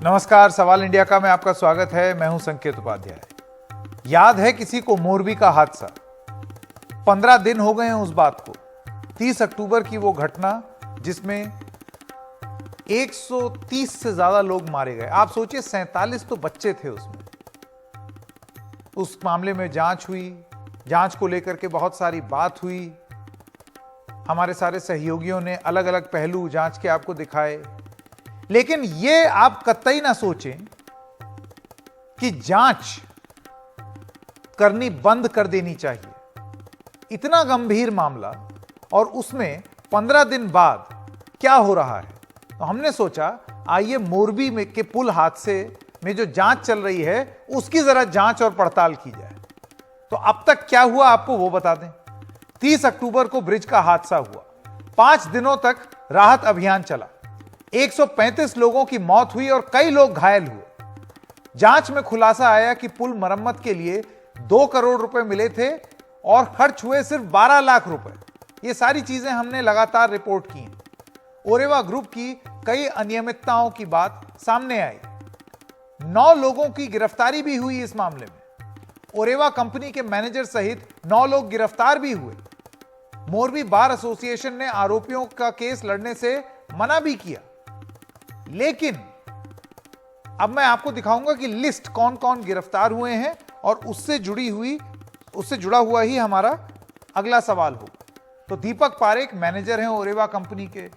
नमस्कार, सवाल इंडिया का में आपका स्वागत है। मैं हूं संकेत उपाध्याय। याद है किसी को मोरबी का हादसा? 15 दिन हो गए हैं उस बात को। 30 अक्टूबर की वो घटना जिसमें 130 से ज्यादा लोग मारे गए। आप सोचिए, 47 तो बच्चे थे उसमें। उस मामले में जांच हुई, जांच को लेकर के बहुत सारी बात हुई। हमारे सारे सहयोगियों ने अलग अलग पहलू जांच के आपको दिखाए, लेकिन ये आप कतई ना सोचें कि जांच करनी बंद कर देनी चाहिए। इतना गंभीर मामला और उसमें 15 दिन बाद क्या हो रहा है। तो हमने सोचा आइए मोरबी में के पुल हादसे में जो जांच चल रही है उसकी जरा जांच और पड़ताल की जाए। तो अब तक क्या हुआ आपको वो बता दें। 30 अक्टूबर को ब्रिज का हादसा हुआ। 5 दिनों तक राहत अभियान चला। 135 लोगों की मौत हुई और कई लोग घायल हुए। जांच में खुलासा आया कि पुल मरम्मत के लिए 2 करोड़ रुपए मिले थे और खर्च हुए सिर्फ 12 लाख रुपए। ये सारी चीजें हमने लगातार रिपोर्ट की। ओरेवा ग्रुप की कई अनियमितताओं की बात सामने आई। 9 लोगों की गिरफ्तारी भी हुई इस मामले में। ओरेवा कंपनी के मैनेजर सहित 9 लोग गिरफ्तार भी हुए। मोरबी बार एसोसिएशन ने आरोपियों का केस लड़ने से मना भी किया। लेकिन अब मैं आपको दिखाऊंगा कि लिस्ट कौन कौन गिरफ्तार हुए हैं और उससे जुड़ा हुआ ही हमारा अगला सवाल होगा। तो दीपक पारेख मैनेजर हैं ओरेवा कंपनी के,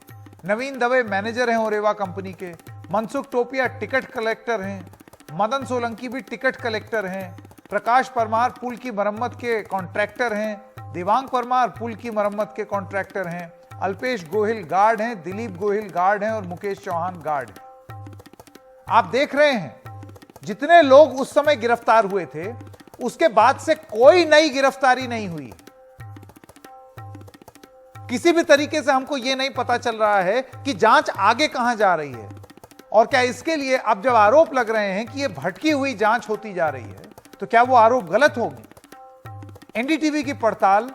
नवीन दवे मैनेजर हैं ओरेवा कंपनी के, मनसुख टोपिया टिकट कलेक्टर हैं, मदन सोलंकी भी टिकट कलेक्टर हैं, प्रकाश परमार पुल की मरम्मत के कॉन्ट्रैक्टर हैं, देवांग परमार पुल की मरम्मत के कॉन्ट्रैक्टर हैं, अल्पेश गोहिल गार्ड हैं, दिलीप गोहिल गार्ड हैं और मुकेश चौहान गार्ड हैं। आप देख रहे हैं जितने लोग उस समय गिरफ्तार हुए थे उसके बाद से कोई नई गिरफ्तारी नहीं हुई। किसी भी तरीके से हमको यह नहीं पता चल रहा है कि जांच आगे कहां जा रही है और क्या इसके लिए अब जब आरोप लग रहे हैं कि यह भटकी हुई जांच होती जा रही है तो क्या वो आरोप गलत होगी। एनडीटीवी की पड़ताल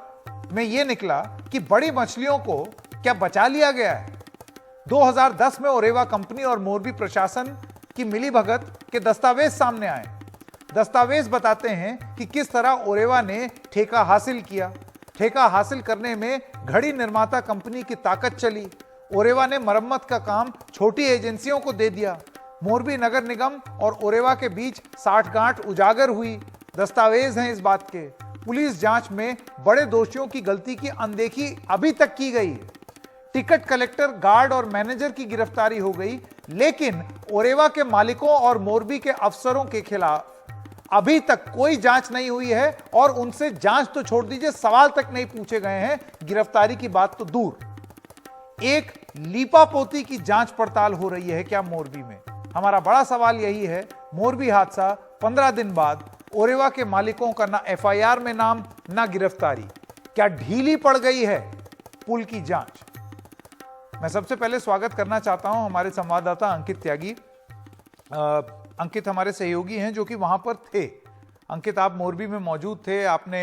में यह निकला कि बड़ी मछलियों को क्या बचा लिया गया है। 2010 में ओरेवा कंपनी और मोरबी प्रशासन की मिलीभगत के दस्तावेज सामने आए। दस्तावेज बताते हैं कि किस तरह ओरेवा ने ठेका हासिल किया। ठेका हासिल करने में घड़ी निर्माता कंपनी की ताकत चली। ओरेवा ने मरम्मत का काम छोटी एजेंसियों को दे दिया। मोरबी नगर निगम और ओरेवा के बीच साठगांठ उजागर हुई। दस्तावेज हैं इस बात के। पुलिस जांच में बड़े दोषियों की गलती की अनदेखी अभी तक की गई। टिकट कलेक्टर, गार्ड और मैनेजर की गिरफ्तारी हो गई, लेकिन ओरेवा के मालिकों और मोरबी के अफसरों के खिलाफ अभी तक कोई जांच नहीं हुई है और उनसे जांच तो छोड़ दीजिए, सवाल तक नहीं पूछे गए हैं। गिरफ्तारी की बात तो दूर। एक लीपापोती की जांच पड़ताल हो रही है क्या मोरबी में? हमारा बड़ा सवाल यही है। मोरबी हादसा 15 दिन बाद ओरेवा के मालिकों का ना एफआईआर में नाम ना गिरफ्तारी। क्या ढीली पड़ गई है पुल की जांच? मैं सबसे पहले स्वागत करना चाहता हूं हमारे संवाददाता अंकित त्यागी। अंकित हमारे सहयोगी हैं जो कि वहां पर थे। अंकित, आप मोरबी में मौजूद थे। आपने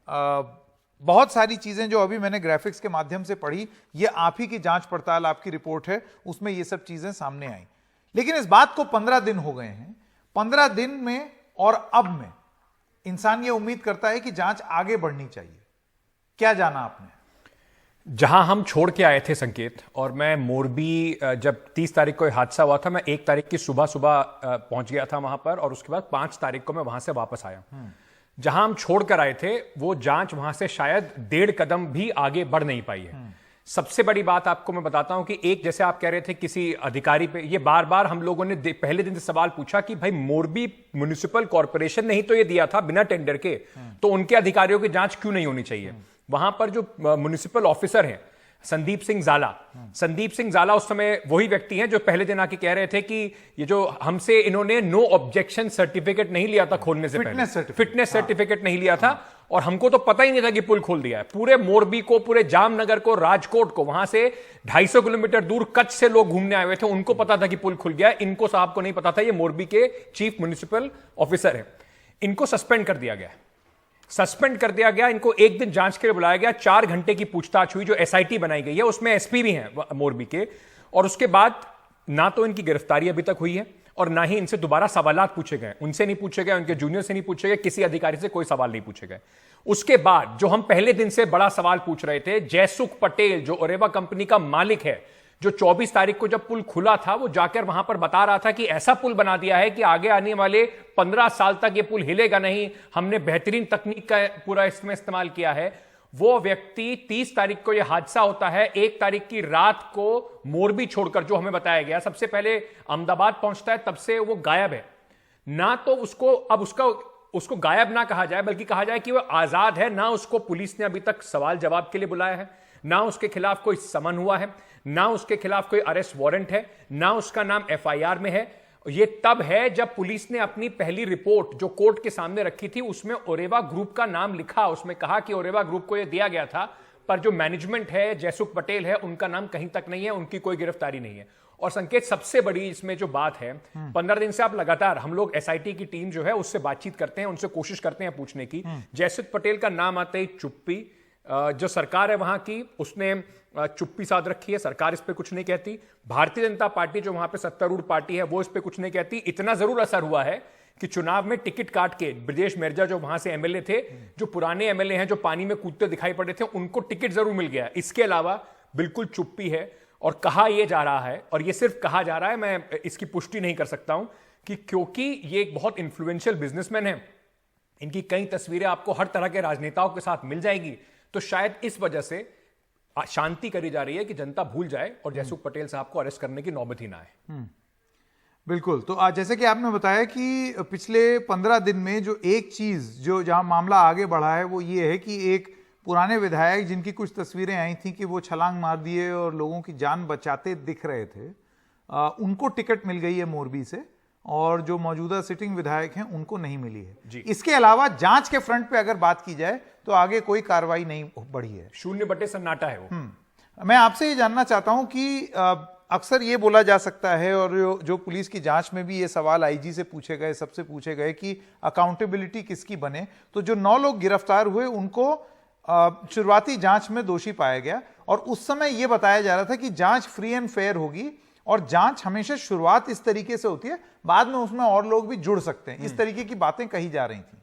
बहुत सारी चीजें जो अभी मैंने ग्राफिक्स के माध्यम से पढ़ी, ये आप ही की जांच पड़ताल, आपकी रिपोर्ट है, उसमें ये सब चीजें सामने आई। लेकिन इस बात को 15 दिन हो गए हैं। 15 दिन में और अब में इंसान ये उम्मीद करता है कि जांच आगे बढ़नी चाहिए। क्या जाना आपने? जहां हम छोड़ के आए थे संकेत, और मैं मोरबी जब 30 तारीख को हादसा हुआ था, मैं 1 तारीख की सुबह पहुंच गया था वहां पर और उसके बाद 5 तारीख को मैं वहां से वापस आया। जहां हम छोड़ कर आए थे वो जांच वहां से शायद 1.5 कदम भी आगे बढ़ नहीं पाई है। सबसे बड़ी बात आपको मैं बताता हूं कि एक, जैसे आप कह रहे थे किसी अधिकारी पे, ये बार बार हम लोगों ने पहले दिन से सवाल पूछा कि भाई मोरबी म्युनिसिपल कॉर्पोरेशन ने ही तो ये दिया था बिना टेंडर के, तो उनके अधिकारियों की जांच क्यों नहीं होनी चाहिए? वहां पर जो म्युनिसिपल ऑफिसर हैं संदीप सिंह जाला उस समय वही व्यक्ति हैं जो पहले दिन आके कह रहे थे कि ये जो हमसे इन्होंने नो ऑब्जेक्शन सर्टिफिकेट नहीं लिया था खोलने से पहले, फिटनेस सर्टिफिकेट नहीं लिया था और हमको तो पता ही नहीं था कि पुल खोल दिया है। पूरे मोरबी को, पूरे जामनगर को, राजकोट को, वहां से 250 किलोमीटर दूर कच्छ से लोग घूमने आए हुए थे, उनको पता था कि पुल खुल गया है। इनको साहब को नहीं पता था। ये मोरबी के चीफ म्युनिसिपल ऑफिसर है। इनको सस्पेंड कर दिया गया। इनको एक दिन जांच के लिए बुलाया गया। 4 घंटे की पूछताछ हुई। जो एसआईटी बनाई गई है उसमें एसपी भी हैं मोरबी के, और उसके बाद ना तो इनकी गिरफ्तारी अभी तक हुई है और ना ही इनसे दोबारा सवालात पूछे गए, उनसे नहीं पूछे गए, उनके जूनियर से नहीं पूछे गए, किसी अधिकारी से कोई सवाल नहीं पूछे गए। उसके बाद जो हम पहले दिन से बड़ा सवाल पूछ रहे थे, जयसुख पटेल जो ओरेवा कंपनी का मालिक है, जो 24 तारीख को जब पुल खुला था, वो जाकर वहां पर बता रहा था कि ऐसा पुल बना दिया है कि आगे आने वाले 15 साल तक ये पुल हिलेगा नहीं, हमने बेहतरीन तकनीक का पूरा इसमें इस्तेमाल किया है। वो व्यक्ति 30 तारीख को यह हादसा होता है, 1 तारीख की रात को मोरबी छोड़कर, जो हमें बताया गया, सबसे पहले अहमदाबाद पहुंचता है, तब से वो गायब है। ना तो उसको अब उसको गायब ना कहा जाए, बल्कि कहा जाए कि वो आजाद है। ना उसको पुलिस ने अभी तक सवाल जवाब के लिए बुलाया है, ना उसके खिलाफ कोई समन हुआ है, ना उसके खिलाफ कोई अरेस्ट वारंट है, ना उसका नाम एफआईआर में है। ये तब है जब पुलिस ने अपनी पहली रिपोर्ट जो कोर्ट के सामने रखी थी, उसमें ओरेवा ग्रुप का नाम लिखा, उसमें कहा कि ओरेवा ग्रुप को यह दिया गया था, पर जो मैनेजमेंट है, जयसुख पटेल है, उनका नाम कहीं तक नहीं है, उनकी कोई गिरफ्तारी नहीं है। और संकेत, सबसे बड़ी इसमें जो बात है, 15 दिन से आप लगातार, हम लोग एसआईटी की टीम जो है उससे बातचीत करते हैं, उनसे कोशिश करते हैं पूछने की। जयसुख पटेल का नाम आते ही चुप्पी, जो सरकार है वहां की, उसने चुप्पी साध रखी है, सरकार इस पे कुछ नहीं कहती। भारतीय जनता पार्टी जो वहां पे सत्तारूढ़ पार्टी है, वो इस पे कुछ नहीं कहती। इतना जरूर असर हुआ है कि चुनाव में टिकट काट के ब्रजेश मेरजा जो वहां से एमएलए थे, जो पुराने एमएलए हैं, जो पानी में कूदते दिखाई पड़े थे, उनको टिकट जरूर मिल गया। इसके अलावा बिल्कुल चुप्पी है। और कहा यह जा रहा है, और यह सिर्फ कहा जा रहा है, मैं इसकी पुष्टि नहीं कर सकता हूं, कि क्योंकि ये एक बहुत इन्फ्लुएंशियल बिजनेसमैन है, इनकी कई तस्वीरें आपको हर तरह के राजनेताओं के साथ मिल जाएगी, तो शायद इस वजह से शांति करी जा रही है कि जनता भूल जाए और जयसुख पटेल साहब को अरेस्ट करने की नौबत ही ना आए। बिल्कुल। तो आज जैसे कि आपने बताया कि पिछले 15 दिन में जो एक चीज जो जहां मामला आगे बढ़ा है, वो ये है कि एक पुराने विधायक जिनकी कुछ तस्वीरें आई थी कि वो छलांग मार दिए और लोगों की जान बचाते दिख रहे थे, उनको टिकट मिल गई है मोरबी से, और जो मौजूदा सिटिंग विधायक हैं उनको नहीं मिली है। इसके अलावा जांच के फ्रंट पे अगर बात की जाए तो आगे कोई कार्रवाई नहीं बढ़ी है, 0 सन्नाटा है वो। मैं आपसे ये जानना चाहता हूं कि अक्सर ये बोला जा सकता है, और जो पुलिस की जांच में भी ये सवाल आईजी से पूछे गए, सबसे पूछे गए कि अकाउंटेबिलिटी किसकी बने, तो जो 9 लोग गिरफ्तार हुए उनको शुरुआती जांच में दोषी पाया गया, और उस समय यह बताया जा रहा था कि जांच फ्री एंड फेयर होगी, और जांच हमेशा शुरुआत इस तरीके से होती है, बाद में उसमें और लोग भी जुड़ सकते हैं, इस तरीके की बातें कही जा रही थी।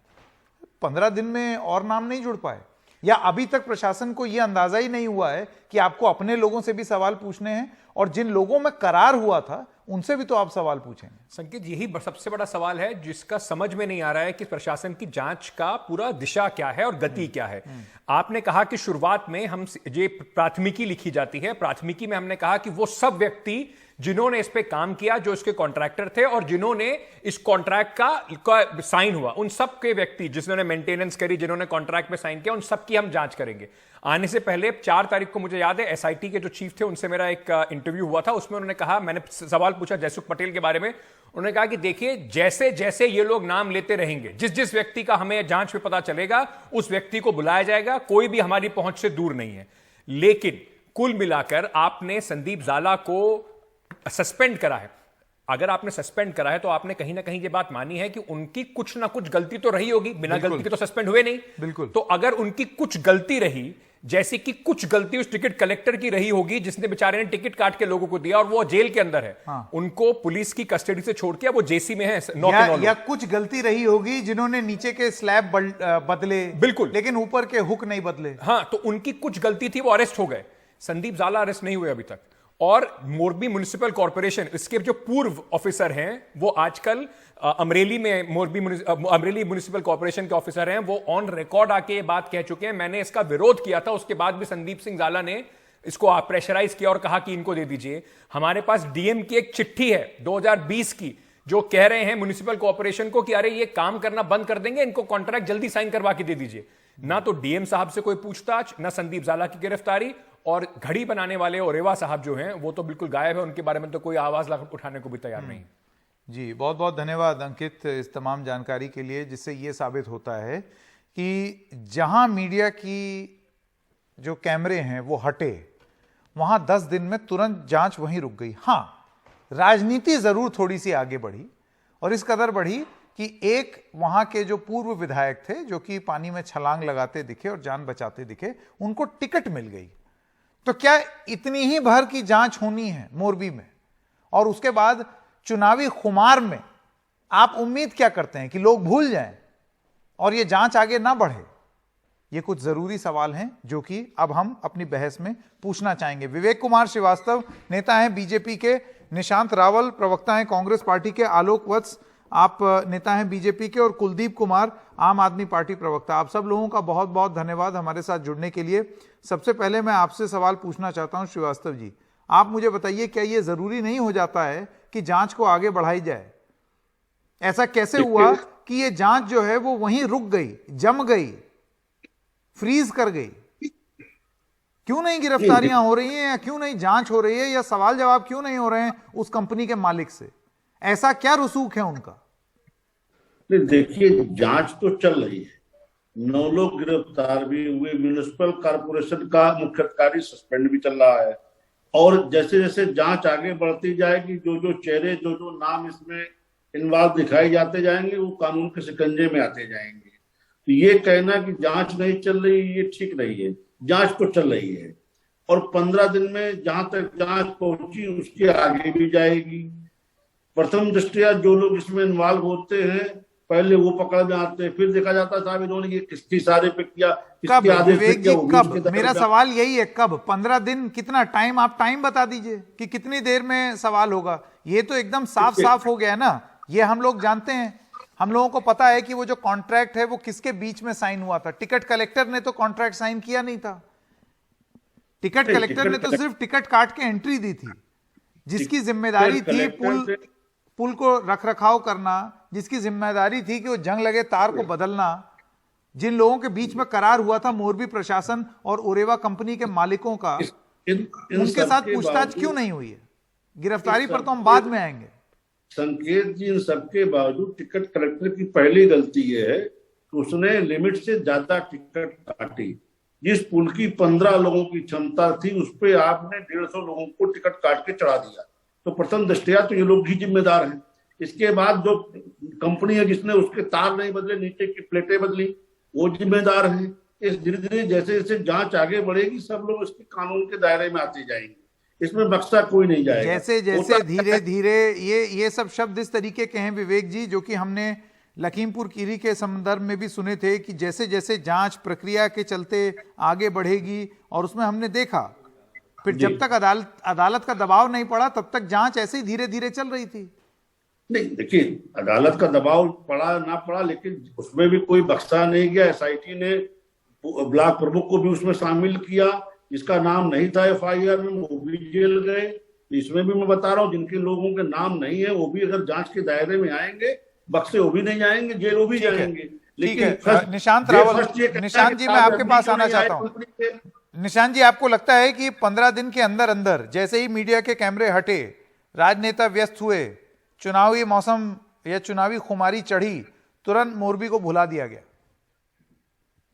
15 दिन में और नाम नहीं जुड़ पाए, या अभी तक प्रशासन को यह अंदाजा ही नहीं हुआ है कि आपको अपने लोगों से भी सवाल पूछने हैं, और जिन लोगों में करार हुआ था उनसे भी तो आप सवाल पूछेंगे। संकेत, यही सबसे बड़ा सवाल है जिसका समझ में नहीं आ रहा है कि प्रशासन की जांच का पूरा दिशा क्या है और गति क्या है। आपने कहा कि शुरुआत में हम ये प्राथमिकी लिखी जाती है, प्राथमिकी में हमने कहा कि वो सब व्यक्ति जिन्होंने इस पे काम किया, जो इसके कॉन्ट्रैक्टर थे और जिन्होंने इस कॉन्ट्रैक्ट का साइन हुआ, उन सब के व्यक्ति जिन्होंने मेंटेनेंस करी, जिन्होंने कॉन्ट्रैक्ट में साइन किया, उन सब की हम जांच करेंगे। आने से पहले 4 तारीख को मुझे याद है एसआईटी के जो चीफ थे उनसे मेरा एक इंटरव्यू हुआ था, उसमें उन्होंने कहा, मैंने सवाल पूछा जयसुख पटेल के बारे में, उन्होंने कहा कि देखिए जैसे जैसे ये लोग नाम लेते रहेंगे, जिस जिस व्यक्ति का हमें जांच में पता चलेगा उस व्यक्ति को बुलाया जाएगा, कोई भी हमारी पहुंच से दूर नहीं है। लेकिन कुल मिलाकर आपने संदीप ज़ाला को सस्पेंड करा है। अगर आपने सस्पेंड करा है तो आपने कहीं ना कहीं ये बात मानी है कि उनकी कुछ ना कुछ गलती तो रही होगी, बिना गलती के तो सस्पेंड हुए नहीं। बिल्कुल। तो अगर उनकी कुछ गलती रही, जैसे कि कुछ गलती उस टिकट कलेक्टर की रही होगी जिसने बेचारे ने टिकट काट के लोगों को दिया और वो जेल के अंदर है, उनको पुलिस की कस्टडी से छोड़ के वो जेसी में है, या कुछ गलती रही होगी जिन्होंने नीचे के स्लैब बदले, बिल्कुल, लेकिन ऊपर के हुक नहीं बदले। हाँ, तो उनकी कुछ गलती थी, वो अरेस्ट हो गए। संदीप ज़ाला अरेस्ट नहीं हुए अभी तक। और मोरबी म्युनिसिपल कॉर्पोरेशन, इसके जो पूर्व ऑफिसर हैं वो आजकल अमरेली में अमरेली म्युनिसिपल कॉर्पोरेशन के ऑफिसर हैं, वो ऑन रिकॉर्ड आके ये बात कह चुके हैं, मैंने इसका विरोध किया था, उसके बाद भी संदीप सिंह ज़ाला ने इसको प्रेशराइज किया और कहा कि इनको दे दीजिए। हमारे पास डीएम की एक चिट्ठी है 2020 की, जो कह रहे हैं म्युनिसिपल कॉर्पोरेशन को कि अरे ये काम करना बंद कर देंगे, इनको कॉन्ट्रैक्ट जल्दी साइन करवा के दे दीजिए। ना तो डीएम साहब से कोई पूछताछ, ना संदीप ज़ाला की गिरफ्तारी, और घड़ी बनाने वाले ओरेवा साहब जो हैं वो तो बिल्कुल गायब है, उनके बारे में तो कोई आवाज उठाने को भी तैयार नहीं। जी, बहुत बहुत धन्यवाद अंकित इस तमाम जानकारी के लिए, जिससे ये साबित होता है कि जहां मीडिया की जो कैमरे हैं वो हटे, वहां 10 दिन में तुरंत जांच वहीं रुक गई। हां, राजनीति जरूर थोड़ी सी आगे बढ़ी, और इस कदर बढ़ी कि एक वहां के जो पूर्व विधायक थे, जो कि पानी में छलांग लगाते दिखे और जान बचाते दिखे, उनको टिकट मिल गई। तो क्या इतनी ही भर की जांच होनी है मोरबी में? और उसके बाद चुनावी खुमार में आप उम्मीद क्या करते हैं कि लोग भूल जाएं और ये जांच आगे ना बढ़े? ये कुछ जरूरी सवाल हैं जो कि अब हम अपनी बहस में पूछना चाहेंगे। विवेक कुमार श्रीवास्तव नेता हैं बीजेपी के, निशांत रावल प्रवक्ता हैं कांग्रेस पार्टी के, आलोक वत्स आप नेता हैं बीजेपी के, और कुलदीप कुमार आम आदमी पार्टी प्रवक्ता। आप सब लोगों का बहुत बहुत धन्यवाद हमारे साथ जुड़ने के लिए। सबसे पहले मैं आपसे सवाल पूछना चाहता हूं श्रीवास्तव जी, आप मुझे बताइए, क्या यह जरूरी नहीं हो जाता है कि जांच को आगे बढ़ाई जाए? ऐसा कैसे हुआ कि ये जांच जो है वो वहीं रुक गई, जम गई, फ्रीज कर गई? क्यों नहीं गिरफ्तारियां हो रही हैं, या क्यों नहीं जांच हो रही है, या सवाल जवाब क्यों नहीं हो रहे हैं उस कंपनी के मालिक से? ऐसा क्या रसूख है उनका? नहीं, देखिए, जांच तो चल रही है, 9 लोग गिरफ्तार भी हुए, म्युनिसिपल कॉर्पोरेशन का मुख्य अधिकारी सस्पेंड भी चल रहा है, और जैसे जैसे जांच आगे बढ़ती जाएगी, जो जो चेहरे, जो जो नाम इसमें इन्वॉल्व दिखाए जाते जाएंगे, वो कानून के शिकंजे में आते जाएंगे। तो ये कहना कि जांच नहीं चल रही, ये ठीक नहीं है। जांच तो चल रही है, और 15 दिन में जहां तक जांच पहुंची उसके आगे भी जाएगी। प्रथम दृष्टया जो लोग इसमें इन्वॉल्व होते हैं, पहले वो पकड़ में आते हैं, फिर देखा जाता साहब इन्होंने ये किसकी सारे पे किया, कब विवेक जी, कब? मेरा सवाल यही है, कब? 15 दिन कितना टाइम? आप टाइम बता दीजिए कि कितनी देर में सवाल होगा। ये तो एकदम साफ साफ हो गया ना, ये हम लोग जानते हैं। हम लोगों को पता है कि वो जो कॉन्ट्रैक्ट है वो किसके बीच में साइन हुआ था। टिकट कलेक्टर ने तो कॉन्ट्रैक्ट साइन किया नहीं था। टिकट कलेक्टर ने तो सिर्फ टिकट काट के एंट्री दी थी। जिसकी जिम्मेदारी थी पुल को रखरखाव करना, जिसकी जिम्मेदारी थी कि वो जंग लगे तार को बदलना, जिन लोगों के बीच में करार हुआ था मोरबी प्रशासन और ओरेवा कंपनी के मालिकों का, उनके साथ पूछताछ क्यों नहीं हुई है? गिरफ्तारी पर तो हम बाद में आएंगे। संकेत जी, इन सबके बावजूद टिकट कलेक्टर की पहली गलती यह है कि उसने लिमिट से ज्यादा टिकट काटी। जिस पुल की 15 लोगों की क्षमता थी, उस पे आपने 150 लोगों को टिकट काट के चढ़ा दिया। तो प्रथम दृष्टया तो ये लोग ही जिम्मेदार हैं। इसके बाद जो कंपनी है जिसने उसके तार नहीं बदले, नीचे की प्लेटें बदली, वो जिम्मेदार है। इस धीरे धीरे जैसे जैसे जांच आगे बढ़ेगी, सब लोग इसके कानून के दायरे में आते जाएंगे, इसमें बख्शा कोई नहीं जाएगा। जैसे जैसे धीरे धीरे ये सब शब्द इस तरीके के हैं विवेक जी, जो कि हमने लखीमपुर खीरी के संदर्भ में भी सुने थे कि जैसे जैसे जांच प्रक्रिया के चलते आगे बढ़ेगी, और उसमें हमने देखा फिर जब तक अदालत का दबाव नहीं पड़ा तब तक जांच ऐसे ही धीरे धीरे चल रही थी। नहीं, देखिए, अदालत का दबाव पड़ा ना पड़ा, लेकिन उसमें भी कोई बख्शा नहीं गया। एसआईटी ने ब्लॉक प्रमुख को भी उसमें शामिल किया, जिसका नाम नहीं था एफआईआर में, वो भी जेल गए। इसमें भी मैं बता रहा हूँ, जिनके लोगों के नाम नहीं है वो भी अगर जांच के दायरे में आएंगे, बक्से वो भी नहीं जाएंगे, जेल वो भी जाएंगे। लेकिन निशांत रावल, निशांत जी मैं आपके पास आना चाहता हूँ। निशांत जी, आपको लगता है कि 15 दिन के अंदर अंदर जैसे ही मीडिया के कैमरे हटे, राजनेता व्यस्त हुए, चुनावी मौसम या चुनावी खुमारी चढ़ी, तुरंत मोरबी को भुला दिया गया?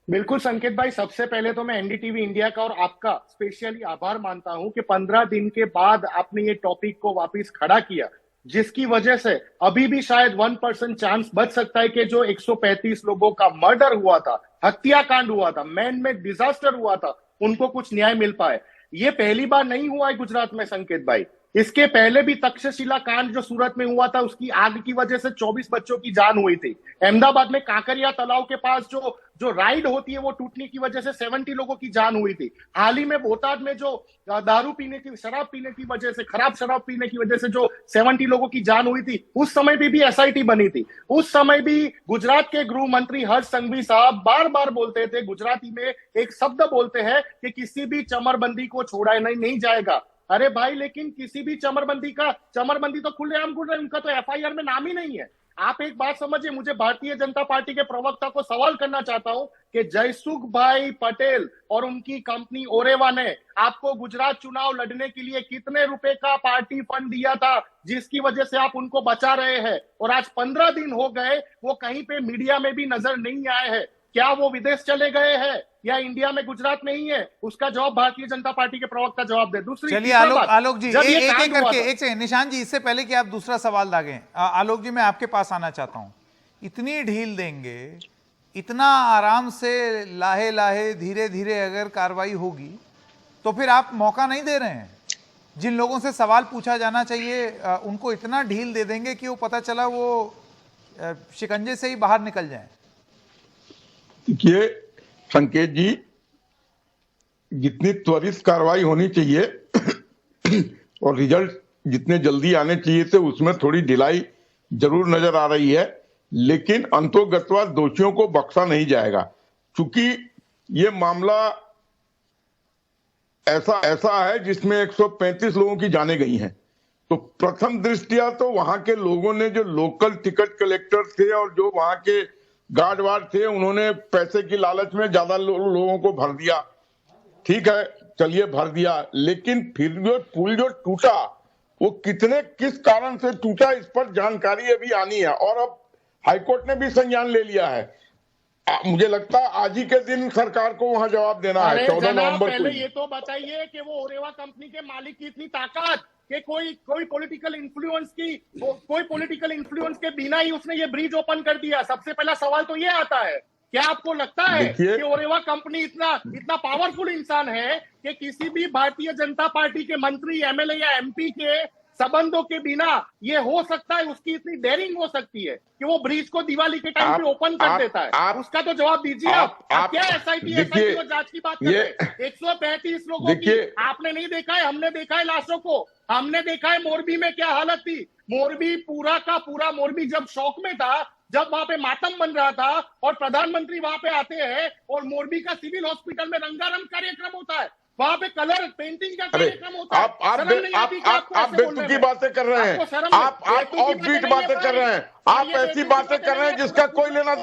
बिल्कुल संकेत भाई, सबसे पहले तो मैं एनडीटीवी इंडिया का और आपका स्पेशली आभार मानता हूं कि 15 दिन के बाद आपने ये टॉपिक को वापस खड़ा किया, जिसकी वजह से अभी भी शायद 1% चांस बच सकता है कि जो 135 लोगों का मर्डर हुआ था, हत्याकांड हुआ था, मैन मेड डिजास्टर हुआ था, उनको कुछ न्याय मिल पाए। ये पहली बार नहीं हुआ है गुजरात में संकेत भाई। इसके पहले भी तक्षशिला कांड जो सूरत में हुआ था, उसकी आग की वजह से 24 बच्चों की जान हुई थी। अहमदाबाद में कांकरिया तालाब के पास जो राइड होती है वो टूटने की वजह से 70 लोगों की जान हुई थी। हाल ही में बोटाद में जो शराब पीने की वजह से, खराब शराब पीने की वजह से जो 70 लोगों की जान हुई थी, उस समय भी एसआईटी बनी थी। उस समय भी गुजरात के गृह मंत्री हर्ष संघवी साहब बार बार बोलते थे, गुजराती में एक शब्द बोलते हैं कि किसी भी चमरबंदी को छोड़ा नहीं जाएगा। अरे भाई, लेकिन किसी भी चमरबंदी तो खुलेआम घूम रहे, उनका तो एफआईआर में नाम ही नहीं है। आप एक बात समझिए, मुझे भारतीय जनता पार्टी के प्रवक्ता को सवाल करना चाहता हूं कि जयसुख भाई पटेल और उनकी कंपनी ओरेवा ने आपको गुजरात चुनाव लड़ने के लिए कितने रुपए का पार्टी फंड दिया था, जिसकी वजह से आप उनको बचा रहे हैं? और आज 15 दिन हो गए, वो कहीं पे मीडिया में भी नजर नहीं आए हैं। क्या वो विदेश चले गए हैं या इंडिया में, गुजरात में ही है? उसका जवाब भारतीय जनता पार्टी के प्रवक्ता जवाब दे। दूसरी, चलिए आलोक जी, एक करके, एक सेकंड निशांत जी, इससे पहले कि आप दूसरा सवाल दागें, आलोक जी मैं आपके पास आना चाहता हूं। इतनी ढील देंगे, इतना आराम से लाहे लाहे धीरे धीरे अगर कार्रवाई होगी, तो फिर आप मौका नहीं दे रहे हैं? जिन लोगों से सवाल पूछा जाना चाहिए उनको इतना ढील दे देंगे कि वो पता चला वो शिकंजे से ही बाहर निकल जाएं। देखिए संकेत जी, जितनी त्वरित कार्रवाई होनी चाहिए और रिजल्ट जितने जल्दी आने चाहिए थे उसमें थोड़ी ढिलाई जरूर नजर आ रही है, लेकिन अंतोगत्वा दोषियों को बख्शा नहीं जाएगा, क्योंकि ये मामला ऐसा है जिसमें 135 लोगों की जानें गई हैं। तो प्रथम दृष्टिया तो वहां के लोगों ने, जो लोकल टिकट कलेक्टर थे और जो वहां के गार्ड वार्ड थे, उन्होंने पैसे की लालच में ज्यादा लोगों को भर दिया। ठीक है, चलिए भर दिया, लेकिन फिर जो पुल जो टूटा वो किस कारण से टूटा, इस पर जानकारी अभी आनी है। और अब हाईकोर्ट ने भी संज्ञान ले लिया है। मुझे लगता है आज ही के दिन सरकार को वहां जवाब देना है, 14 नवंबर को। पहले ये तो बताइए कि वो ओरेवा कंपनी के मालिक की इतनी ताकत कि कोई पॉलिटिकल इन्फ्लुएंस के बिना ही उसने ये ब्रिज ओपन कर दिया। सबसे पहला सवाल तो ये आता है, क्या आपको लगता है कि ओरेवा कंपनी इतना पावरफुल इंसान है कि किसी भी भारतीय जनता पार्टी के मंत्री, एमएलए या एमपी के संबंधों के बिना ये हो सकता है, उसकी इतनी डेयरिंग हो सकती है कि वो ब्रिज को दिवाली के टाइम पे ओपन कर देता है? उसका तो जवाब दीजिए। आप क्या एसआईटी जांच की बात कर रहे हैं? 135 लोगों की आपने नहीं देखा है, हमने देखा है लाशों को। हमने देखा है मोरबी में क्या हालत थी। मोरबी पूरा का पूरा मोरबी जब शौक में था, जब वहां पे मातम बन रहा था और प्रधानमंत्री वहां पे आते हैं और मोरबी का सिविल हॉस्पिटल में रंगारंग कार्यक्रम होता है, वहां पे कलर पेंटिंग का कार्यक्रम होता है। आप बेतुकी बातें कर रहे हैं, आप ऑफ बीट बातें कर रहे हैं, आप ऐसी बातें कर रहे हैं जिसका कोई लेना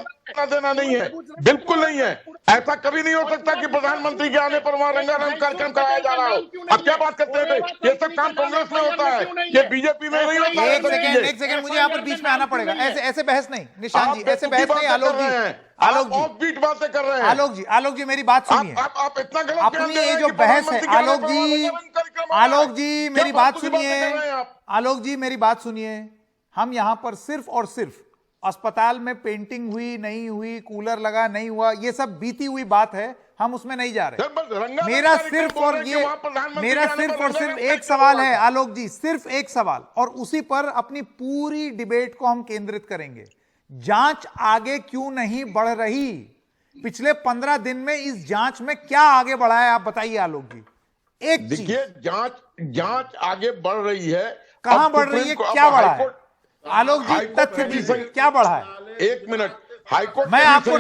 देना नहीं है, बिल्कुल नहीं है। ऐसा कभी नहीं हो सकता कि प्रधानमंत्री के आने पर वहां रंगारंग कार्यक्रम कराया जा रहा हो। आप क्या बात करते हैं? ये सब काम कांग्रेस में होता है, ये बीजेपी में नहीं होता है। एक सेकंड, मुझे यहाँ पर बीच में आना पड़ेगा। ऐसे बहस नहीं निशांत जी, ऐसे बहस नहीं। आलोक जी बीट बातें कर रहे हैं। आलोक जी मेरी बात सुनिए। आप इतना गलत अपनी ये जो बहस है, आलोक जी मेरी बात सुनिए। आलोक जी मेरी बात सुनिए। हम यहां पर सिर्फ और सिर्फ अस्पताल में पेंटिंग हुई नहीं हुई, कूलर लगा नहीं हुआ, ये सब बीती हुई बात है, हम उसमें नहीं जा रहे। मेरा सिर्फ और सिर्फ एक सवाल है आलोक जी, सिर्फ एक सवाल, और उसी पर अपनी पूरी डिबेट को हम केंद्रित करेंगे। जांच आगे क्यों नहीं बढ़ रही? पिछले 15 दिन में इस जांच में क्या आगे बढ़ा है, आप बताइए आलोक जी। एक देखिए, जांच आगे बढ़ रही है। कहां बढ़ रही है, क्या बढ़ा है आलोक जी? तथ्य दीजिए, क्या बढ़ा है? एक मिनट, हाईकोर्ट मैं आपको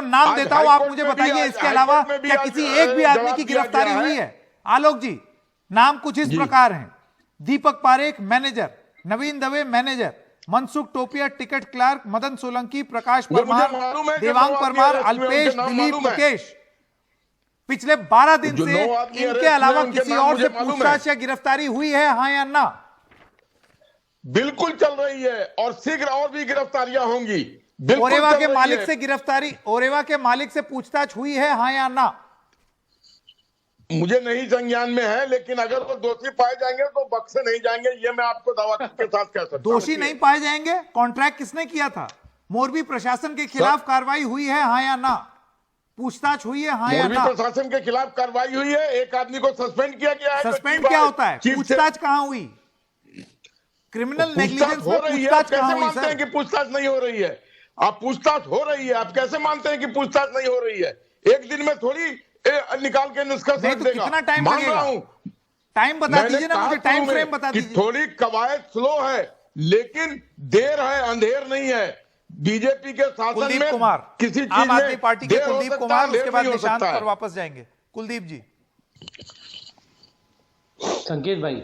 नाम देता हूं, आप मुझे बताइए। इसके अलावा क्या किसी एक भी आदमी की गिरफ्तारी हुई है? आलोक जी नाम कुछ इस प्रकार हैं: दीपक पारेख मैनेजर, नवीन दवे मैनेजर, मनसुख टोपिया टिकट क्लर्क, मदन सोलंकी, प्रकाश परमार, देवांग परमार, अल्पेश, दिलीप, मुकेश। पिछले 12 दिन से इनके अलावा किसी और से पूछताछ या गिरफ्तारी हुई है, हाँ या ना? बिल्कुल चल रही है और शीघ्र और भी गिरफ्तारियां होंगी। ओरेवा के मालिक से गिरफ्तारी, ओरेवा के मालिक से पूछताछ हुई है, हाँ या ना? मुझे नहीं संज्ञान में है, लेकिन अगर वो दोषी पाए जाएंगे तो बख्शे नहीं जाएंगे, ये मैं आपको दावा के साथ कह सकता हूं। दोषी नहीं पाए जाएंगे? कॉन्ट्रैक्ट किसने किया था? मोरबी प्रशासन के खिलाफ कार्रवाई हुई है, हाँ या ना? पूछताछ हुई है, हाँ या ना? मोरबी प्रशासन के खिलाफ कार्रवाई हुई है, एक आदमी को सस्पेंड किया गया है। सस्पेंड क्या होता है? पूछताछ कहां हुई? क्रिमिनल नेग्लिजेंस में पूछताछ कहां हुई? मानते हैं कि पूछताछ नहीं हो रही है? आप पूछताछ हो रही है, आप कैसे मानते हैं कि पूछताछ नहीं हो रही है? एक दिन में थोड़ी निकाल के निष्कर्ष नहीं, तो कितना टाइम लगेगा? टाइम बता दीजिए ना मुझे, टाइम फ्रेम बता दीजिए। थोड़ी कवायद स्लो है, लेकिन देर है, अंधेर नहीं है। बीजेपी के शासन में कुलदीप कुमार, किसी चीज आम आदमी पार्टी के देर हो कुलदीप सकता कुमार, है, देर उसके बाद नहीं हो निशांत सकता है। पर वापस जाएंगे। कुलदीप जी। संकेत भाई,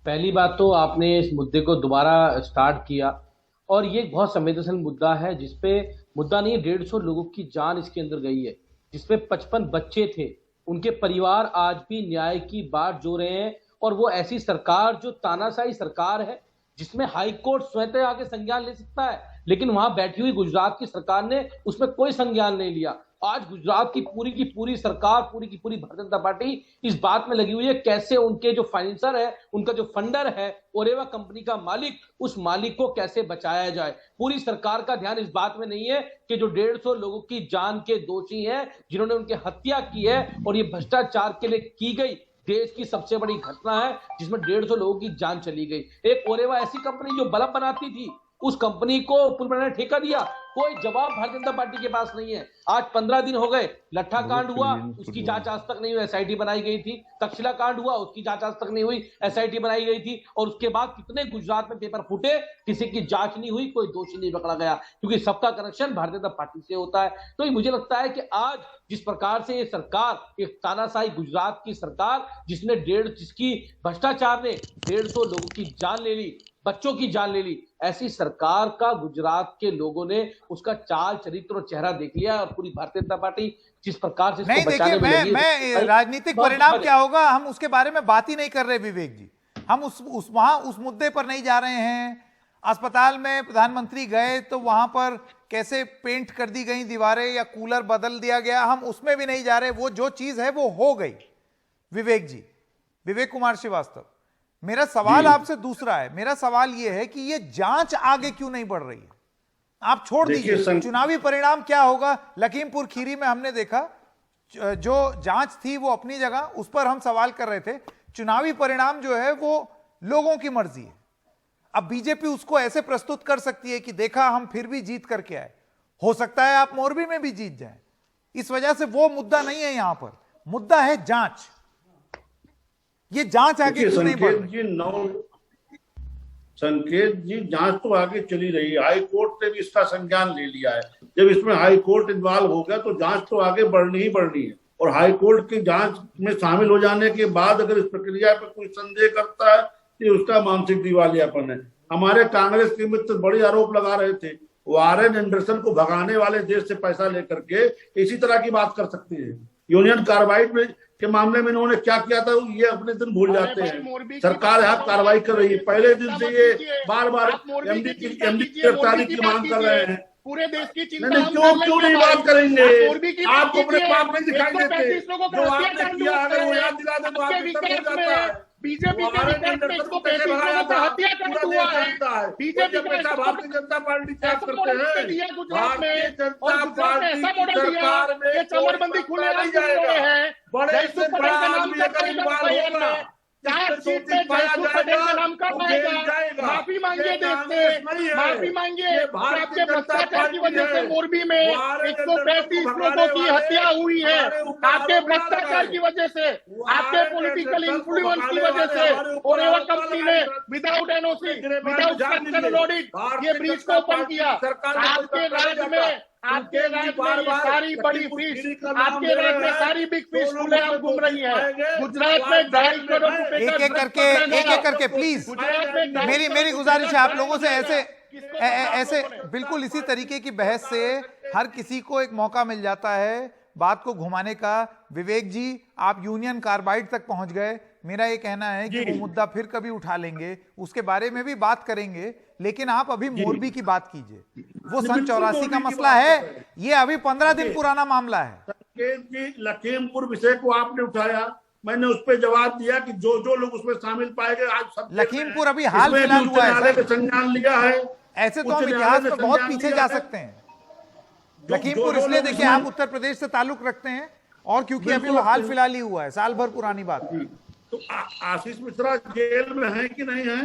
पहली बात तो आपने इस मुद्दे को दोबारा स्टार्ट किया और ये बहुत संवेदनशील मुद्दा है, जिसपे मुद्दा नहीं है, 150 लोगों की जान इसके अंदर गई है, जिसपे 55 बच्चे थे। उनके परिवार आज भी न्याय की बात जो रहे हैं, और वो ऐसी सरकार जो तानाशाही सरकार है, जिसमें हाई कोर्ट स्वतः आके संज्ञान ले सकता है, लेकिन वहां बैठी हुई गुजरात की सरकार ने उसमें कोई संज्ञान नहीं लिया। आज गुजरात की पूरी सरकार, पूरी की पूरी भारतीय जनता पार्टी इस बात में लगी हुई है कैसे उनके जो फाइनेंसर है, उनका जो फंडर है, ओरेवा कंपनी का मालिक, उस मालिक को कैसे बचाया जाए। पूरी सरकार का ध्यान इस बात में नहीं है कि जो 150 लोगों की जान के दोषी हैं, जिन्होंने उनकी हत्या की है और ये भ्रष्टाचार के लिए की गई देश की सबसे बड़ी घटना है जिसमें 150 लोगों की जान चली गई। एक ओरेवा ऐसी कंपनी जो बल्ब बनाती थी, उस कंपनी को पूर्ण ने ठेका दिया, कोई जवाब भारतीय जनता पार्टी के पास नहीं है। आज 15 दिन हो गए, लट्ठा कांड हुआ, उसकी जांच आज तक नहीं हुई, एसआईटी बनाई गई थी। तक्षशिला कांड हुआ, उसकी जांच आज तक नहीं हुई, एसआईटी बनाई गई थी। और उसके बाद कितने गुजरात में पेपर फूटे, किसी की जांच नहीं हुई, कोई दोषी नहीं पकड़ा गया, क्योंकि सबका कनेक्शन भारतीय जनता पार्टी से होता है। तो ये मुझे लगता है कि आज जिस प्रकार से ये सरकार, एक तानाशाही गुजरात की सरकार, जिसकी भ्रष्टाचार ने 150 लोगों की जान ले ली, बच्चों की जान ले ली, ऐसी सरकार का गुजरात के लोगों ने उसका चाल चरित्र और चेहरा देख लिया। और पूरी भारतीय जनता पार्टी जिस प्रकार से नहीं, देखिए मैं राजनीतिक परिणाम क्या होगा हम उसके बारे में बात ही नहीं कर रहे विवेक जी। हम उस मुद्दे पर नहीं जा रहे हैं। अस्पताल में प्रधानमंत्री गए तो वहां पर कैसे पेंट कर दी गई दीवारें या कूलर बदल दिया गया, हम उसमें भी नहीं जा रहे। वो जो चीज है वो हो गई। विवेक जी, विवेक कुमार श्रीवास्तव, मेरा सवाल आपसे दूसरा है। मेरा सवाल यह है कि ये जांच आगे क्यों नहीं बढ़ रही है? आप छोड़ दीजिए चुनावी परिणाम क्या होगा। लखीमपुर खीरी में हमने देखा जो जांच थी वो अपनी जगह, उस पर हम सवाल कर रहे थे। चुनावी परिणाम जो है वो लोगों की मर्जी है। अब बीजेपी उसको ऐसे प्रस्तुत कर सकती है कि देखा हम फिर भी जीत करके आए, हो सकता है आप मोरबी में भी जीत जाए। इस वजह से वो मुद्दा नहीं है, यहां पर मुद्दा है जांच। ये जांच आगे क्यों नहीं बढ़ रही? संकेत जी, जांच तो आगे चली रही है। हाई कोर्ट ने भी इसका संज्ञान ले लिया है। जब इसमें हाई कोर्ट इन्वॉल्व हो गया तो जांच तो आगे बढ़नी ही बढ़नी है। और हाई कोर्ट की जांच में शामिल हो जाने के बाद अगर इस प्रक्रिया पर कोई संदेह करता है कि उसका मानसिक दिवालियापन है। हमारे कांग्रेस के मित्र बड़े आरोप लगा रहे थे, वारेन एंडरसन को भगाने वाले देश से पैसा लेकर के इसी तरह की बात कर सकते हैं। यूनियन कार्बाइड में के मामले में इन्होंने क्या किया था ये अपने दिन भूल जाते हैं। सरकार यहाँ कार्रवाई कर रही है। पहले दिन से ये बार बार एमडी की गिरफ्तारी की मांग कर रहे हैं। पूरे देश की चिंता क्यों नहीं बात करेंगे? आपको अपने पाप नहीं दिखाई देते जो आपने किया, अगर वो याद दिला दे तो आपकी तरफ हो जाता है। बीजेपी के हत्या कर हुआ है। बीजेपी पैसा भारतीय जनता पार्टी चार्ज करते हैं। भारतीय जनता पार्टी सरकार में चमरबंदी खुले नहीं जाएगा। बड़े से बड़ा आदमी अगर इन्वॉल्व होगा, माफी मांगिए देश से, माफी मांगिए। आपके भ्रष्टाचार की वजह से मोरबी में 135 लोगों की हत्या हुई है। आपके भ्रष्टाचार की वजह से, आपके पॉलिटिकल इन्फ्लुएंस की वजह से ओरेवा कंपनी ने without NOC, without structural audit ये ब्रिज को ओपन किया। आपके राज्य में, आपके राज्य में सारी बड़ी फिश, आपके राज्य में सारी बिग फिश खुलेआम घूम रही है। गुजरात में 2.5 करोड़ रुपए एक एक करके प्लीज मेरी गुजारिश है आप लोगों से ऐसे बिल्कुल इसी तरीके की बहस से हर किसी को एक मौका मिल जाता है बात को घुमाने का। विवेक जी, आप यूनियन कार्बाइड तक पहुंच गए। मेरा ये कहना है कि वो मुद्दा फिर कभी उठा लेंगे, उसके बारे में भी बात करेंगे, लेकिन आप अभी मोरबी की बात कीजिए। वो सन 84 का मसला है, ये अभी 15 दिन पुराना मामला है। संकेत जी, लखीमपुर विषय को आपने उठाया, मैंने उस पर जवाब दिया कि जो जो लोग उसमें शामिल पाए गए आज सब लखीमपुर अभी हाल फिलहाल हुआ है, संज्ञान लिया है। ऐसे तो हम इतिहास में बहुत पीछे जा सकते हैं। लखीमपुर इसलिए देखिए आप उत्तर प्रदेश से ताल्लुक रखते हैं और क्योंकि अभी वो हाल फिलहाल ही हुआ है, साल भर पुरानी बात। तो आशीष मिश्रा जेल में है कि नहीं है?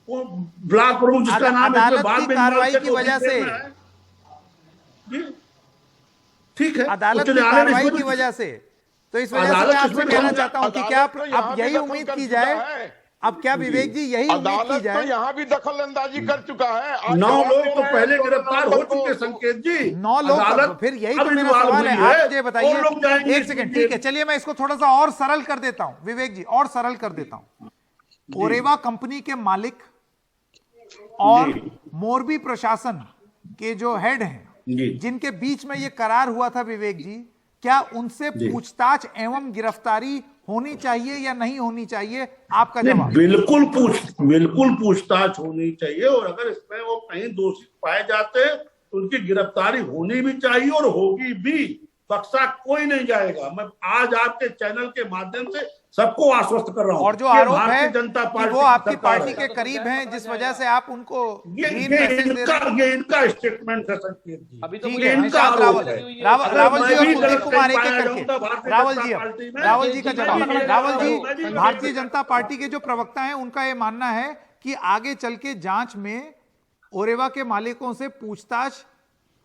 वो ब्लॉक प्रमुख जिसका नाम है अदालत की कार्रवाई की वजह से, ठीक है, अदालत की कार्रवाई की वजह से, तो इस वजह से मैं आपसे कहना चाहता हूं कि क्या अब यही उम्मीद की जाए, अब क्या विवेक जी यही उम्मीद की जाए? तो यहाँ भी दखल अंदाजी कर चुका है। 9 लोग तो पहले गिरफ्तार हो चुके संकेत जी, 9 लोग। फिर यही तो मेरा सवाल है, आप मुझे बताइए। एक सेकंड, ठीक है, चलिए मैं इसको थोड़ा सा और सरल कर देता हूं विवेक जी, और सरल कर देता हूं। ओरेवा कंपनी के मालिक और मोरबी प्रशासन के जो हेड हैं, जिनके बीच में ये करार हुआ था विवेक जी, क्या उनसे पूछताछ एवं गिरफ्तारी होनी चाहिए या नहीं होनी चाहिए? आपका जवाब? बिल्कुल पूछताछ होनी चाहिए, और अगर इसमें वो कहीं दोषी पाए जाते हैं तो उनकी गिरफ्तारी होनी भी चाहिए और होगी भी। बक्सा कोई नहीं जाएगा। मैं आज आपके चैनल के माध्यम से सबको आश्वस्त कर रहा हूं। और जो आरोप है भारतीय जनता कि पार्टी वो आपकी सरकार पार्टी है। के करीब हैं, जिस वजह से आप उनको ये ग्रीन मैसेज दे रहे हैं। ये इनका स्टेटमेंट है संकेत जी। अभी तो ठीक मुझे है, इनका निशांत आरोप रावल है। रावल जी और मैं भी कुलदीप कुमार एक पाया एक जाऊंगा करके भारतीय रावल जनता जी पार्टी में। रावल जी का मैं जवाब। भी रावल जी, मैं भी भारतीय जनता पार्टी के जो प्रवक्ता हैं उनका ये मानना है कि आगे चल के जांच में ओरेवा के मालिकों से पूछताछ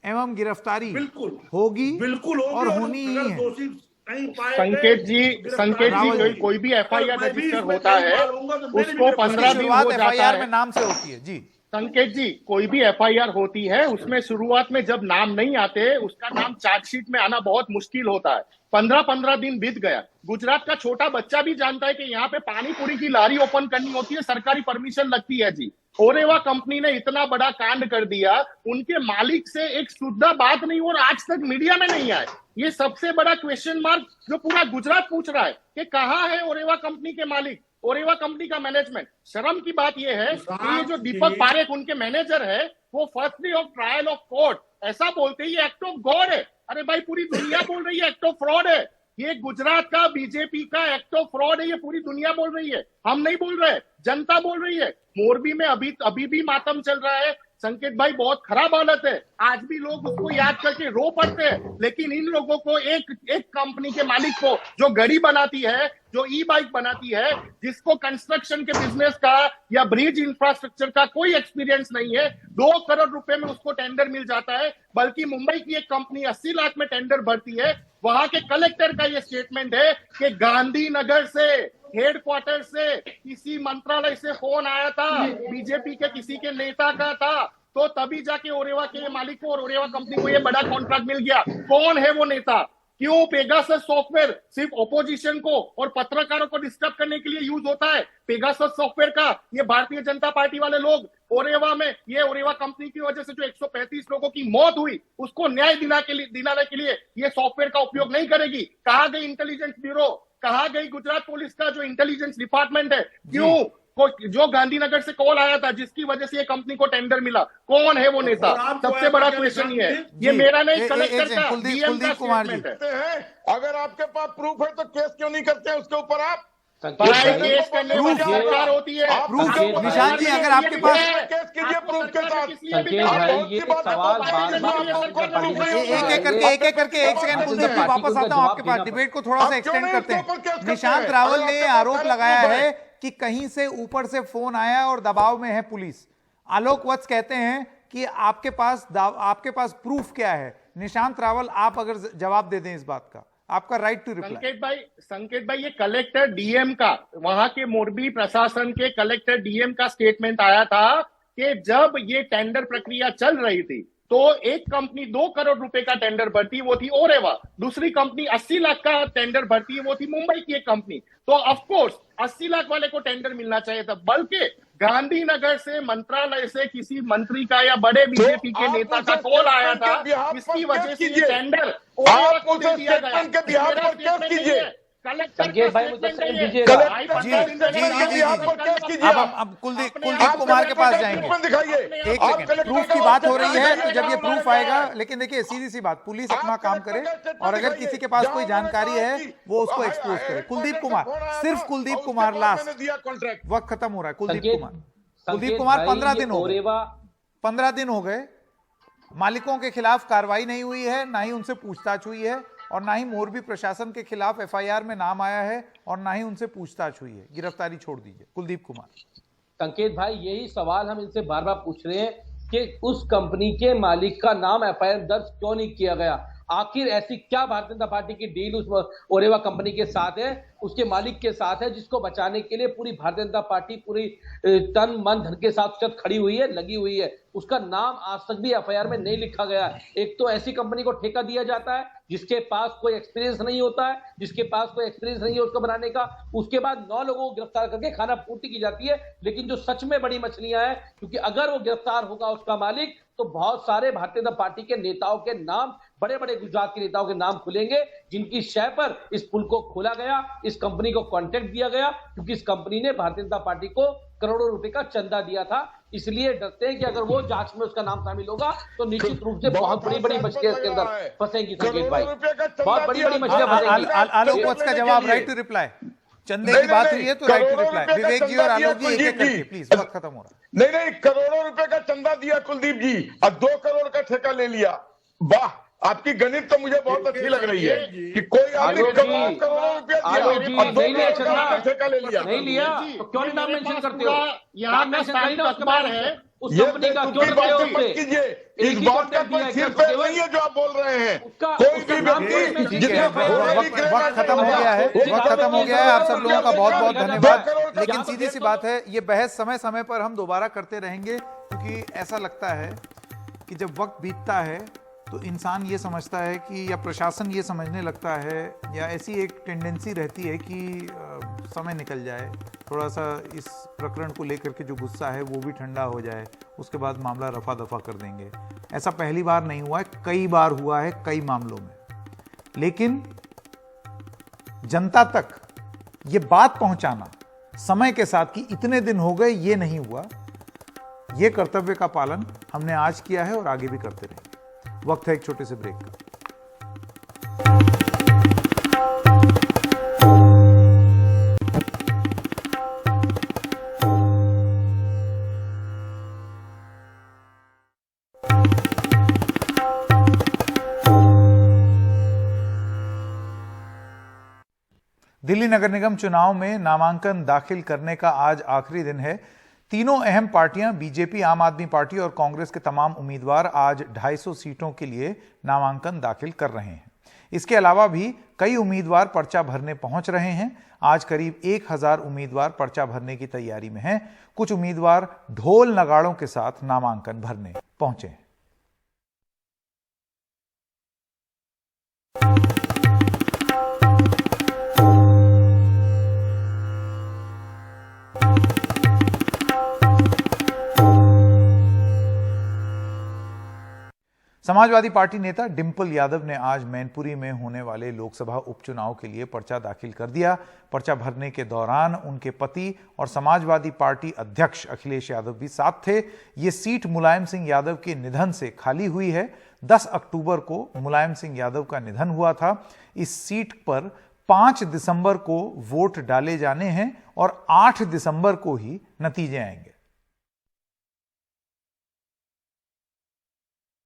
एवं गिरफ्तारी बिल्कुल होगी बिल्कुल और होनी ही अगर है। दोषी कहीं पाए संकेत जी, गए, संकेत रावल जी, जी। कोई भी एफआईआर और मैं भी रजिस्टर इसमें होता कहीं है मारूंगा तो मेरी उसको भी 15 दिन शुरुआत हो जाता एफआईआर है। में नाम से होती है जी। संकेत जी, कोई भी एफआईआर होती है उसमें शुरुआत में जब नाम नहीं आते उसका नाम चार्जशीट में आना बहुत मुश्किल होता है। 15 दिन बीत गया। गुजरात का छोटा बच्चा भी जानता है कि यहाँ पे पानी पूरी की लारी ओपन करनी होती है, सरकारी परमिशन लगती है जी। ओरेवा कंपनी ने इतना बड़ा कांड कर दिया, उनके मालिक से एक शुद्ध बात नहीं और आज तक मीडिया में नहीं आए। ये सबसे बड़ा क्वेश्चन मार्क जो पूरा गुजरात पूछ रहा है कि कहाँ है ओरेवा कंपनी के मालिक, ओरेवा कंपनी का मैनेजमेंट। शर्म की बात यह है कि ये जो दीपक पारेख उनके मैनेजर है वो first day of trial of court ऐसा बोलते ही एक्ट ऑफ गॉड है। अरे भाई, पूरी दुनिया बोल रही है एक्ट ऑफ फ्रॉड है। ये गुजरात का बीजेपी का एक्ट ऑफ फ्रॉड है, ये पूरी दुनिया बोल रही है, हम नहीं बोल रहे, जनता बोल रही है। मोरबी में अभी भी मातम चल रहा है संकेत भाई, बहुत खराब हालत है। आज भी लोग उसको याद करके रो पड़ते हैं, लेकिन इन लोगों को एक कंपनी के मालिक को जो गाड़ी बनाती है, जो ई बाइक बनाती है, जिसको कंस्ट्रक्शन के बिजनेस का या ब्रिज इंफ्रास्ट्रक्चर का कोई एक्सपीरियंस नहीं है, 2 करोड़ रुपए में उसको टेंडर मिल जाता है। बल्कि मुंबई की एक कंपनी 80 लाख में टेंडर भरती है। वहां के कलेक्टर का ये स्टेटमेंट है कि गांधीनगर से हेडक्वार्टर से किसी मंत्रालय से फोन आया था, बीजेपी के किसी के नेता का था, तो तभी जाके ओरेवा के मालिक को और ओरेवा कंपनी को ये बड़ा कॉन्ट्रैक्ट मिल गया। कौन है वो नेता? क्यों पेगासस सॉफ्टवेयर सिर्फ ओपोजिशन को और पत्रकारों को डिस्टर्ब करने के लिए यूज होता है? पेगासस सॉफ्टवेयर का ये भारतीय जनता पार्टी वाले लोग ओरेवा में, ये ओरेवा कंपनी की वजह से जो 135 लोगों की मौत हुई उसको न्याय दिलाने के लिए ये सॉफ्टवेयर का उपयोग नहीं करेगी। कहां गई इंटेलिजेंस ब्यूरो, कहां गई गुजरात पुलिस का जो इंटेलिजेंस डिपार्टमेंट है? क्यों जो गांधीनगर से कॉल आया था जिसकी वजह से ये कंपनी को टेंडर मिला, कौन है वो नेता? सबसे बड़ा क्वेश्चन ये है। ये मेरा नहीं, कलेक्टर का, डीएम का स्टेटमेंट है। अगर आपके पास प्रूफ है तो केस क्यों नहीं करते हैं उसके ऊपर आप? केस करने वाली सरकार होती है। प्रूफ निशांत जी, अगर आपके पास केस कीजिए प्रूफ के साथ। संकेत भाई, ये सवाल एक एक करके एक सेकंड कुलदीप जी वापस आता हूं आपके पास। डिबेट को थोड़ा सा एक्सटेंड करते हैं। निशांत रावल ने आरोप लगाया है कि कहीं से ऊपर से फोन आया और दबाव में है पुलिस। आलोक वत्स कहते हैं कि आपके पास प्रूफ क्या है? निशांत रावल, आप अगर जवाब दे दें इस बात का, आपका राइट टू रिप्लाई। संकेत भाई, ये कलेक्टर डीएम का, वहां के मोरबी प्रशासन के कलेक्टर डीएम का स्टेटमेंट आया था कि जब ये टेंडर प्रक्रिया चल रही थी तो एक कंपनी 2 करोड़ रुपए का टेंडर भरती, वो थी ओरेवा। दूसरी कंपनी 80 लाख का टेंडर भरती है, वो थी मुंबई की एक कंपनी। तो ऑफ कोर्स 80 लाख वाले को टेंडर मिलना चाहिए था, बल्कि गांधीनगर से मंत्रालय से किसी मंत्री का या बड़े बीजेपी के नेता का कॉल आया था, इसकी वजह से ये टेंडर ओरेवा को दे दिया गया। संकेत भाई, मुझे दीजिए। अब कुलदीप कुमार के पास जाएंगे। एक सेकंड, प्रूफ की बात हो रही है तो जब ये प्रूफ आएगा, लेकिन देखिए सीधी सी बात, पुलिस अपना काम करे और अगर किसी के पास कोई जानकारी है वो उसको एक्सपोज करे। कुलदीप कुमार, सिर्फ कुलदीप कुमार लास्ट, वक्त खत्म हो रहा है। कुलदीप कुमार 15 दिन हो गए, 15 दिन हो गए, मालिकों के खिलाफ कार्रवाई नहीं हुई है, ना ही उनसे पूछताछ हुई है और ना ही मोरबी प्रशासन के खिलाफ एफआईआर में नाम आया है और ना ही उनसे पूछताछ हुई है। गिरफ्तारी छोड़ दीजिए। कुलदीप कुमार। संकेत भाई, यही सवाल हम इनसे बार बार पूछ रहे हैं कि उस कंपनी के मालिक का नाम एफआईआर दर्ज क्यों नहीं किया गया? आखिर ऐसी क्या भारतीय जनता पार्टी की डील उस ओरेवा कंपनी के साथ है, उसके मालिक के साथ है, जिसको बचाने के लिए पूरी भारतीय जनता पार्टी पूरी तन मन धन के साथ खड़ी हुई है, लगी हुई है? उसका नाम आज तक भी एफआईआर में नहीं लिखा गया। एक तो ऐसी कंपनी को ठेका दिया जाता है जिसके पास कोई एक्सपीरियंस नहीं होता है, जिसके पास कोई एक्सपीरियंस नहीं है उसको बनाने का। उसके बाद 9 लोगों को गिरफ्तार करके खाना पूर्ति की जाती है। लेकिन जो सच में बड़ी मछलियां हैं, क्योंकि अगर वो गिरफ्तार होगा उसका मालिक, तो बहुत सारे भारतीय जनता पार्टी के नेताओं के नाम, बड़े बड़े गुजरात के नेताओं के नाम खुलेंगे, जिनकी शय पर इस पुल को खोला गया, इस कंपनी को कॉन्ट्रैक्ट दिया गया, क्योंकि इस कंपनी ने भारतीय जनता पार्टी को करोड़ों रुपए का चंदा दिया था इसलिए डरते हैं कि अगर वो जांच में उसका नाम शामिल होगा तो निश्चित रूप से बहुत बड़ी बड़ी मछलियां इसके अंदर फंसेंगी संकेत भाई, बहुत बड़ी बड़ी मछलियां फंसेंगी। आलोक वत्स का जवाब, राइट टू रिप्लाई। चंदे की बात हुई है तो राइट टू रिप्लाई। विवेक जी और आलोक जी एक एक करके प्लीज, वक्त खत्म हो रहा है। नहीं, करोड़ों रुपए का चंदा दिया कुलदीप जी और 2 करोड़ का ठेका ले लिया। वाह, आपकी गणित तो मुझे बहुत अच्छी लग रही है कि कोई आदमी करोड़ों रुपया दिया और 2 करोड़ का ठेका ले लिया। नहीं लिया तो क्यों नहीं नाम मेंशन करते हो? यहाँ नाम मेंशन करिए ना उसके बारे में, उस ये कंपनी का क्यों बात करते हो मत उससे? कीजिए, इस बात का कोई सिर पैर नहीं है जो आप बोल रहे हैं। कोई भी व्यक्ति ठीक है, वक्त खत्म हो गया है, वक्त खत्म हो गया है। आप सब लोगों का बहुत बहुत धन्यवाद। लेकिन सीधी सी बात है, ये बहस समय समय पर हम दोबारा करते रहेंगे, क्योंकि ऐसा लगता है कि जब वक्त बीतता है तो इंसान ये समझता है कि, या प्रशासन ये समझने लगता है, या ऐसी एक टेंडेंसी रहती है कि समय निकल जाए, थोड़ा सा इस प्रकरण को लेकर के जो गुस्सा है वो भी ठंडा हो जाए, उसके बाद मामला रफा दफा कर देंगे। ऐसा पहली बार नहीं हुआ है, कई बार हुआ है कई मामलों में। लेकिन जनता तक ये बात पहुंचाना समय के साथ कि इतने दिन हो गए, ये नहीं हुआ। ये कर्तव्य का पालन हमने आज किया है और आगे भी करते रहेंगे। वक्त है एक छोटे से ब्रेक का। दिल्ली नगर निगम चुनाव में नामांकन दाखिल करने का आज आखिरी दिन है। तीनों अहम पार्टियां बीजेपी, आम आदमी पार्टी और कांग्रेस के तमाम उम्मीदवार आज 250 सीटों के लिए नामांकन दाखिल कर रहे हैं। इसके अलावा भी कई उम्मीदवार पर्चा भरने पहुंच रहे हैं। आज करीब 1000 उम्मीदवार पर्चा भरने की तैयारी में हैं। कुछ उम्मीदवार ढोल नगाड़ों के साथ नामांकन भरने पहुंचे हैं। समाजवादी पार्टी नेता डिंपल यादव ने आज मैनपुरी में होने वाले लोकसभा उपचुनाव के लिए पर्चा दाखिल कर दिया। पर्चा भरने के दौरान उनके पति और समाजवादी पार्टी अध्यक्ष अखिलेश यादव भी साथ थे। ये सीट मुलायम सिंह यादव के निधन से खाली हुई है। 10 अक्टूबर को मुलायम सिंह यादव का निधन हुआ था। इस सीट पर 5 दिसंबर को वोट डाले जाने हैं और 8 दिसंबर को ही नतीजे आएंगे।